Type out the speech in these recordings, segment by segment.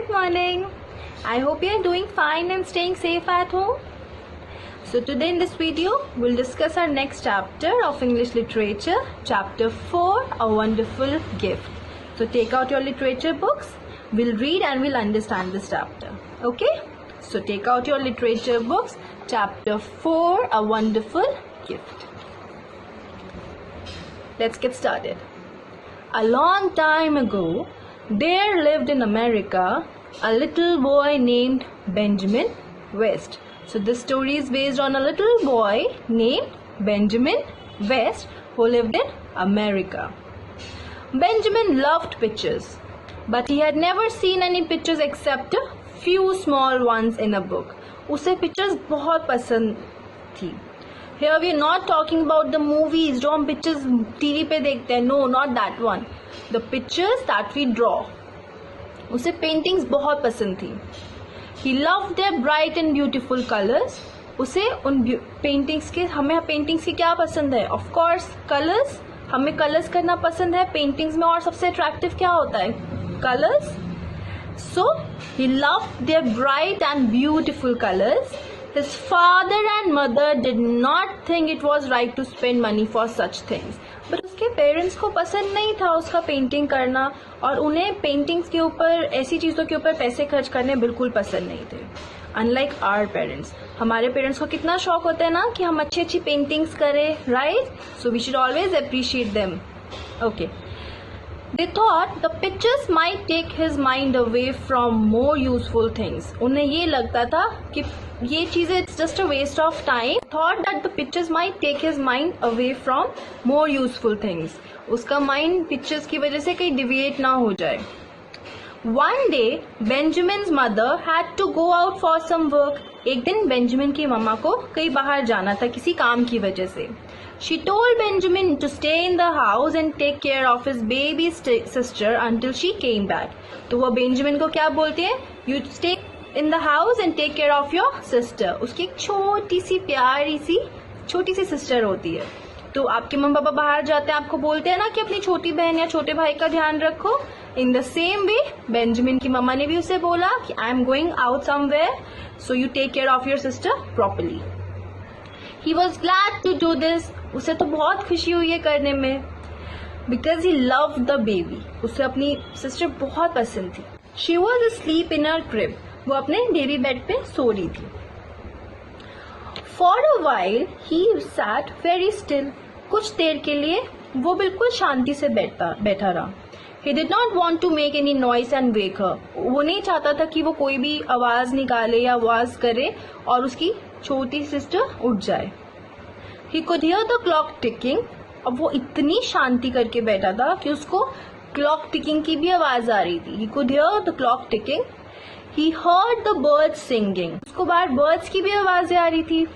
Good morning. I hope you are doing fine and staying safe at home. So today in this video, we'll discuss our next chapter of English literature, chapter 4, A Wonderful Gift. So take out your literature books. We'll read and we'll understand this chapter. Okay? So take out your literature books, chapter 4, A Wonderful Gift. Let's get started. A long time ago, there lived in America a little boy named Benjamin West. So this story is based on a little boy named Benjamin West who lived in America. Benjamin loved pictures, but he had never seen any pictures except a few small ones in a book. उसे pictures बहुत पसंद थी. Here we are not talking about the movies जो हम pictures TV पे देखते हैं. No, not that one. The pictures that we draw. उसे paintings बहुत पसंद थी. He loved their bright and beautiful colors. उसे उन paintings के हमें paintings की क्या पसंद है? Of course colors. हमें colors करना पसंद है. Paintings में और सबसे attractive क्या होता है? Colors. So he loved their bright and beautiful colors. His father and mother did not think it was right to spend money for such things. But उसके पेरेंट्स को पसंद नहीं था उसका पेंटिंग करना और उन्हें पेंटिंग्स के ऊपर ऐसी चीज़ों के ऊपर पैसे खर्च करने बिल्कुल पसंद नहीं थे. अनलाइक आवर पेरेंट्स, हमारे पेरेंट्स को कितना शौक होता है ना कि हम अच्छी अच्छी पेंटिंग्स करें, right? So we should always appreciate them. Okay. They thought the pictures might take his mind away from more useful things. उन्हें ये लगता था कि ये चीज़ें it's just a waste of time. Thought that the pictures might take his mind away from more useful things. उसका mind pictures की वजह से कहीं deviate ना हो जाए. One day, Benjamin's mother had to go out for some work. एक दिन बेंजामिन की मम्मा को कहीं बाहर जाना था किसी काम की वजह से. She told Benjamin to stay in the house and take care of his baby sister until she came back. तो वो बेंजामिन को क्या बोलती है? You stay in the house and take care of your sister. उसकी एक छोटी सी प्यारी सी छोटी सी सिस्टर होती है. तो आपके मम्मी पापा बाहर जाते हैं, आपको बोलते हैं ना कि अपनी छोटी बहन या छोटे भाई का ध्यान रखो. In the same way Benjamin की मम्मा ने भी उसे बोला कि I am going out somewhere, so you take care of your sister properly. He was glad to do this. उसे तो बहुत खुशी हुई है करने में, because he love the baby. उसे अपनी सिस्टर बहुत पसंद थी. She was asleep in her crib. वो अपने बेबी बेड पे सो रही थी. For a while he sat very still. कुछ देर के लिए वो बिल्कुल शांति से बैठा रहा. He did not want to make any noise and wake her. वो नहीं चाहता था कि वो कोई भी आवाज निकाले या आवाज करे और उसकी छोटी सिस्टर उठ जाए. He could hear the clock ticking. अब वो इतनी शांति करके बैठा था कि उसको क्लॉक टिकिंग की भी आवाज आ रही थी. He could hear the clock ticking. He heard the birds singing. उसको बाहर बर्ड्स की भी आवाजें आ रही थी.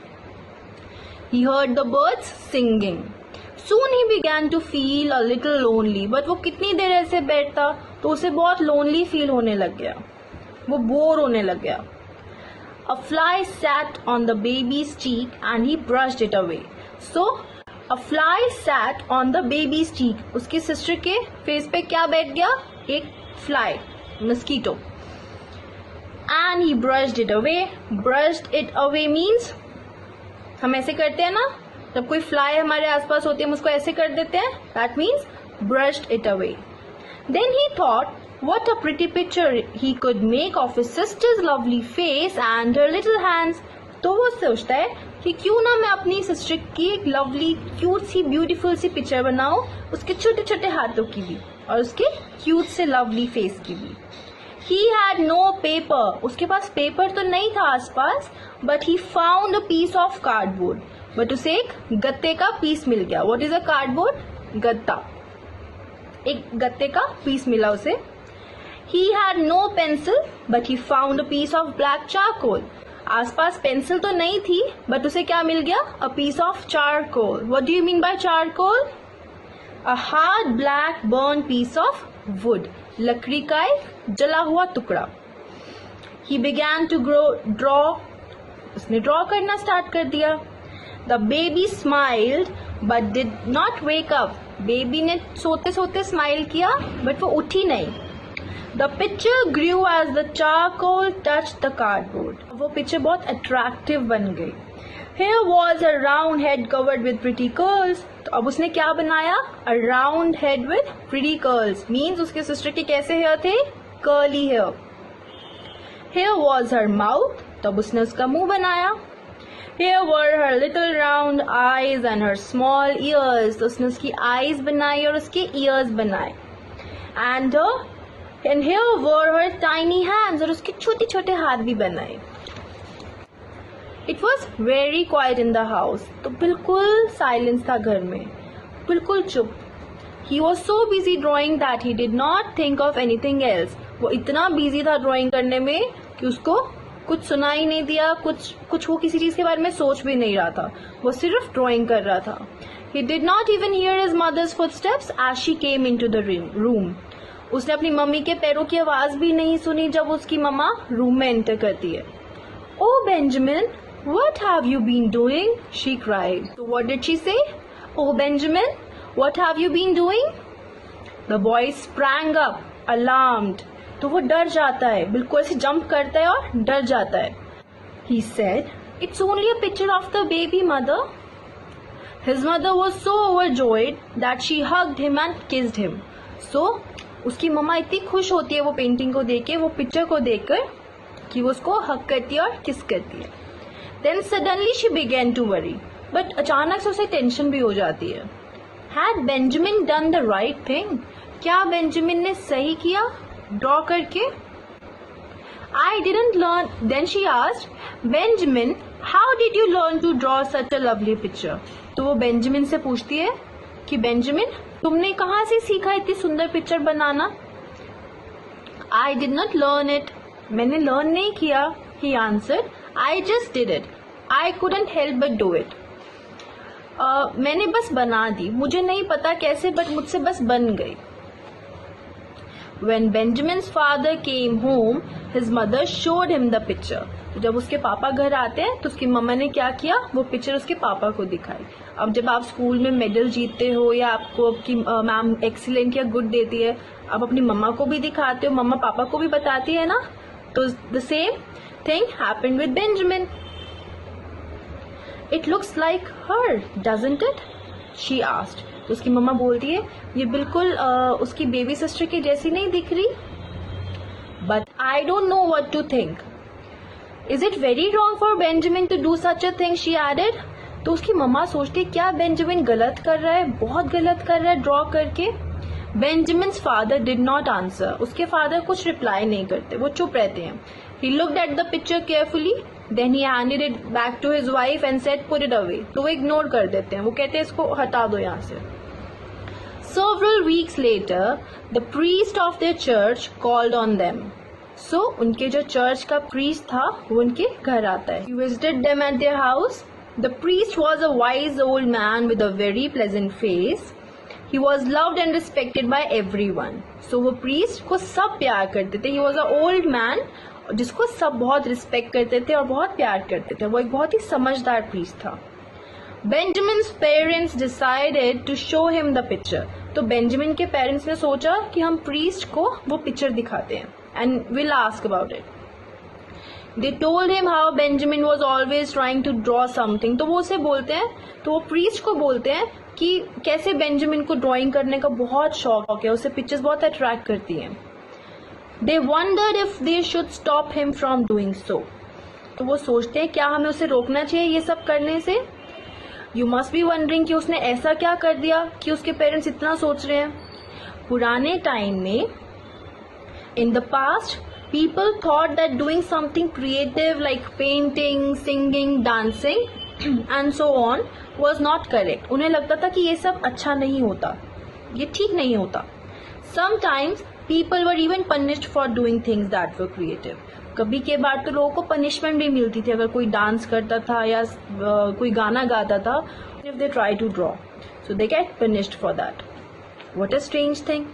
He heard the birds singing. Soon he began to feel a little lonely. But वो कितनी देर ऐसे बैठता तो उसे बहुत lonely feel होने लग गया. वो बोर होने लग गया. A fly sat on the baby's cheek and he brushed it away. So a fly sat on the baby's cheek. उसकी सिस्टर के फेस पे क्या बैठ गया? एक fly, mosquito. And he brushed it away. Brushed it away means हम ऐसे करते हैं ना, जब कोई फ्लाई हमारे आसपास होती है हम उसको ऐसे कर देते हैं. That means brushed it away. Then he thought what a pretty picture he could make of his sister's lovely face and her little hands. तो वो सोचता है कि क्यों ना मैं अपनी सिस्टर की एक लवली क्यूट सी ब्यूटीफुल सी पिक्चर बनाऊं, उसके छोटे छोटे हाथों की भी और उसके क्यूट से लवली फेस की भी. He had no paper. उसके पास पेपर तो नहीं था आसपास, but he found a piece of cardboard. But उसे एक गत्ते का पीस मिल गया. What is a cardboard? गत्ता. एक गत्ते का पीस मिला उसे. He had no pencil, but he found a piece of black charcoal. आसपास पेंसिल तो नहीं थी, बट उसे क्या मिल गया? A piece of charcoal. What do you mean by charcoal? A hard black burnt piece of wood. लकड़ी का एक जला हुआ टुकड़ा. He began to draw. उसने ड्रॉ करना स्टार्ट कर दिया. The baby smiled but did not wake up. Baby ने सोते सोते स्माइल किया बट वो उठी नहीं. The picture grew as the charcoal touched the cardboard. वो picture बहुत attractive बन गई. Here was a round head covered with pretty curls. तो अब उसने क्या बनाया? A round head with pretty curls. Means उसके sister के कैसे hair थे? Curly hair. Here was her mouth. तो अब उसने उसका मुंह बनाया. Here were her little round eyes and her small ears. तो उसने उसकी eyes बनाई और उसके ears बनाए. And here were her tiny hands. और उसके छोटे छोटे हाथ भी बनाए. It was very quiet in the house. तो बिल्कुल silence था घर में, बिल्कुल चुप. He was so busy drawing that he did not think of anything else. वो इतना busy था drawing करने में कि उसको कुछ सुना ही नहीं दिया, कुछ वो किसी चीज के बारे में सोच भी नहीं रहा था. वो सिर्फ drawing कर रहा था. He did not even hear his mother's footsteps as she came into the room. उसने अपनी मम्मी के पैरों की आवाज भी नहीं सुनी जब उसकी मम्मा रूम में एंटर करती है. Oh Benjamin, what have you been doing? She cried. So what did she say? Oh Benjamin, what have you been doing? The boy sprang up, alarmed. तो वो डर जाता है, बिल्कुल ऐसे जंप करता है और डर जाता है. He said, It's only a picture of the baby, mother. His mother was so overjoyed that she hugged him and kissed him. So उसकी मम्मा इतनी खुश होती है वो पेंटिंग को देख के, वो पिक्चर को देखकर, कि वो उसको हक करती है और किस करती है. Then suddenly she began to worry. But अचानक से उसे टेंशन भी हो जाती है. Had Benjamin done the right thing? क्या बेंजामिन ने सही किया ड्रॉ करके? I didn't learn. Then she asked, Benjamin, how did you learn to draw such a lovely picture? तो वो बेंजामिन से पूछती है कि बेंजामिन, तुमने कहाँ से सीखा इतनी सुंदर picture banana? I did not learn it. मैंने लर्न नहीं किया. He answered, I just did it. I couldn't help but do it. मैंने बस बना दी, मुझे नहीं पता कैसे, बट मुझसे बस बन गई. When Benjamin's father came home, his mother showed him the picture. तो जब उसके पापा घर आते हैं तो उसकी मम्मा ने क्या किया? वो पिक्चर उसके पापा को दिखाई. अब जब आप स्कूल में मेडल जीतते हो या आपको आपकी मैम एक्सीलेंट या गुड देती है, आप अपनी मम्मा को भी दिखाते हो, मम्मा पापा को भी बताती है ना. तो the same thing happened with Benjamin. It looks like her, doesn't it? She asked. तो उसकी मम्मा बोलती है, ये बिल्कुल उसकी बेबी सिस्टर की जैसी नहीं दिख रही. But I don't know what to think. Is it very wrong for Benjamin to do such a thing? She added. तो उसकी मम्मा सोचती है, क्या बेंजामिन गलत कर रहा है, बहुत गलत कर रहा है ड्रॉ करके. Benjamin's father did not answer. उसके फादर कुछ रिप्लाई नहीं करते, वो चुप रहते हैं. He looked at the picture carefully. Then he handed it back to his wife and said, "Put it away." तो वो इग्नोर कर देते हैं, वो कहते हैं इसको हटा दो यहाँ से. Several weeks later, the priest of their church called on them. So उनके जो चर्च का priest था वो उनके घर आता है. He visited them at their house. The priest was a wise old man with a very pleasant face. He was loved and respected by everyone. So वो priest को सब प्यार करते थे. He was an old man जिसको सब बहुत respect करते थे और बहुत प्यार करते थे. वो एक बहुत ही समझदार प्रीस्ट था. Benjamin's parents decided to show him the picture. तो बेंजामिन के पेरेंट्स ने सोचा कि हम प्रीस्ट को वो पिक्चर दिखाते हैं and we'll ask about it. They told him how Benjamin was always trying to draw something. तो वो उसे बोलते हैं, तो वो प्रीस्ट को बोलते हैं कि कैसे बेंजामिन को ड्राइंग करने का बहुत शौक है, उसे पिक्चर्स बहुत अट्रैक्ट करती हैं. They wondered if they should stop him from doing so. तो वो सोचते हैं क्या हमें उसे रोकना चाहिए ये सब करने से. You must be wondering कि उसने ऐसा क्या कर दिया कि उसके पेरेंट्स इतना सोच रहे हैं. पुराने टाइम में in the past people thought that doing something creative like painting, singing, dancing and so on was not correct. उन्हें लगता था कि ये सब अच्छा नहीं होता, ये ठीक नहीं होता. Sometimes people were even punished for doing things that were creative. कभी के बार तो लोगों को पनिशमेंट भी मिलती थी अगर कोई डांस करता था या कोई गाना गाता था. If they try to draw, so they get punished for that. What a strange thing.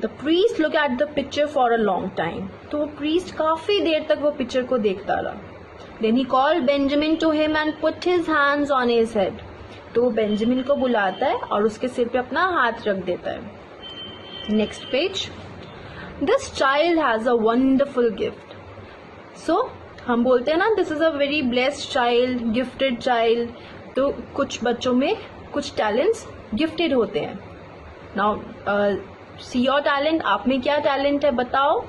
The priest looked at the picture for a long time. तो वो priest काफी देर तक वो पिक्चर को देखता रहा. Then he called Benjamin to him and put his hands on his head. तो वो बेंजामिन को बुलाता है और उसके सिर पे अपना हाथ रख देता है. Next page. this child has a wonderful gift. So हम बोलते हैं ना, this is a very blessed child, gifted child. तो कुछ बच्चों में कुछ टैलेंट्स गिफ्टेड होते हैं. Now see your talent. आप में क्या टैलेंट है बताओ.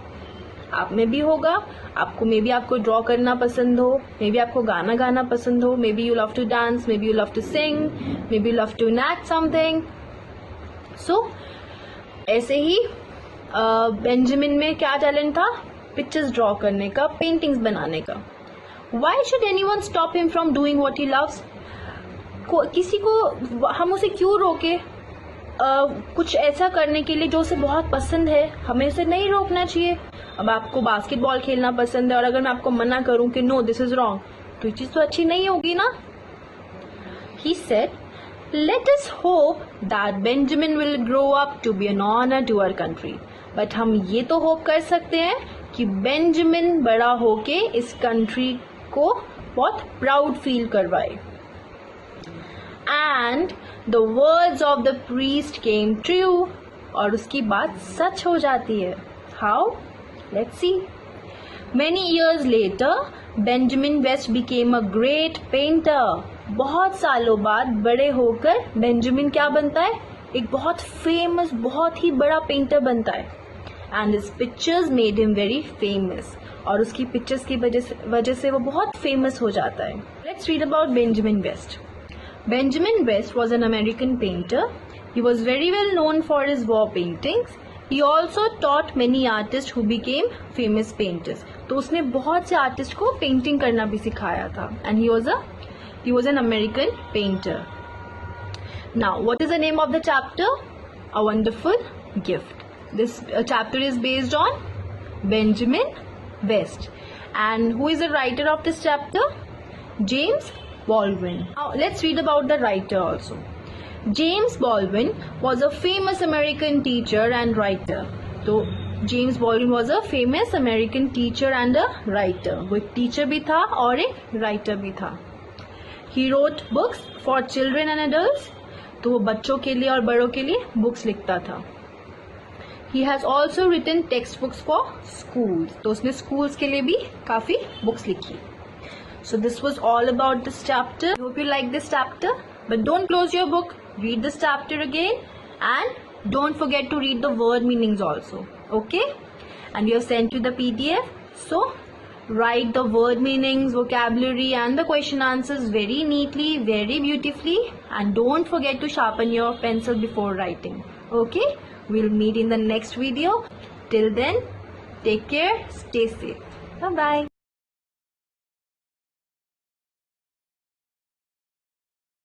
आप में भी होगा. आपको मे बी आपको ड्रॉ करना पसंद हो, मे बी आपको गाना गाना पसंद हो, may be you love to dance, may be you love to sing, may be you love to enact something. So ऐसे ही बेंजामिन में क्या टैलेंट था? पिक्चर्स ड्रॉ करने का, पेंटिंग्स बनाने का. Why should anyone stop him from doing what he loves? किसी को हम उसे क्यों रोके कुछ ऐसा करने के लिए जो उसे बहुत पसंद है? हमें उसे नहीं रोकना चाहिए. अब आपको बास्केटबॉल खेलना पसंद है और अगर मैं आपको मना करूं कि नो दिस इज रॉन्ग, तो ये चीज तो अच्छी नहीं होगी ना. He said, let us hope that Benjamin will grow up to be an honour to our country. But हम ये तो होप कर सकते हैं कि बेंजामिन बड़ा होके इस कंट्री को बहुत प्राउड फील करवाए. And the words of the priest came true. और उसकी बात सच हो जाती है. How? Let's see. Many years later, Benjamin West became a great painter. बहुत सालों बाद बड़े होकर बेंजामिन क्या बनता है? एक बहुत फेमस, बहुत ही बड़ा पेंटर बनता है. And his pictures made him very famous. और उसकी पिक्चर्स की वजह से वो बहुत फेमस हो जाता है. Let's read about Benjamin West. Benjamin West was an American painter. He was very well known for his war paintings. He also taught many artists who became famous painters. तो उसने बहुत से आर्टिस्ट को painting करना भी सिखाया था. And he was an American painter. Now, what is the name of the chapter? A Wonderful Gift. This chapter is based on Benjamin West. And who is the writer of this chapter? James Baldwin. Now, let's read about the writer also. James Baldwin was a famous American teacher and writer. So James Baldwin was a famous American teacher and a writer. वो एक teacher भी था और एक writer भी था. He wrote books for children and adults. तो वो बच्चों के लिए और बड़ों के लिए बुक्स लिखता था. He has also written textbooks for schools. तो उसने schools के लिए भी काफी बुक्स लिखी. So this was all about this chapter. I hope you like this chapter. But don't close your book. Read this chapter again. And don't forget to read the word meanings also. Okay? And we have sent you the PDF. So write the word meanings, vocabulary and the question answers very neatly, very beautifully. And don't forget to sharpen your pencil before writing. Okay? We'll meet in the next video. Till then, take care. Stay safe. Bye-bye.